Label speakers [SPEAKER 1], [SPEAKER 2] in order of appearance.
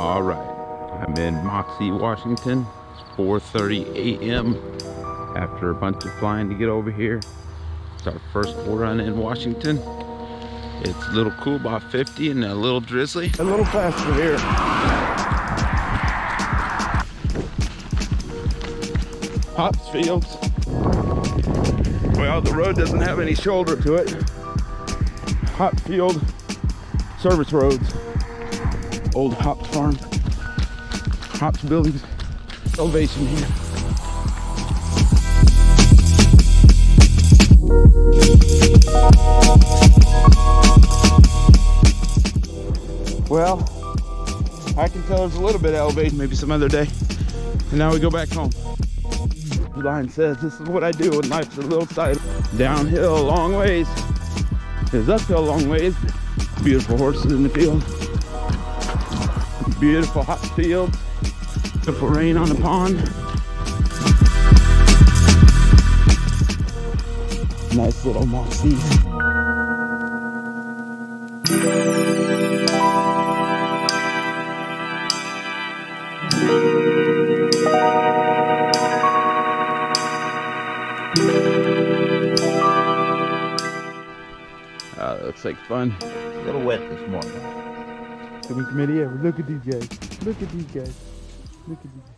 [SPEAKER 1] All right, I'm in Moxee, Washington. It's 4:30 a.m. after a bunch of flying to get over here. It's our first bull run in Washington. It's a little cool, about 50 and a little drizzly. A little faster here. Hops fields. Well, the road doesn't have any shoulder to it. Hop field, service roads. Old hops farm, hops buildings, elevation here. Well, I can tell there's a little bit of elevation, maybe some other day. And now we go back home. The line says this is what I do when life's a little tight. Downhill a long ways, is uphill a long ways. Beautiful horses in the field. Beautiful hot field, beautiful rain on the pond. Nice little Moxee. That looks like fun.
[SPEAKER 2] A little wet this morning.
[SPEAKER 1] Committee ever. Look at these guys. Look at these guys. Look at these guys.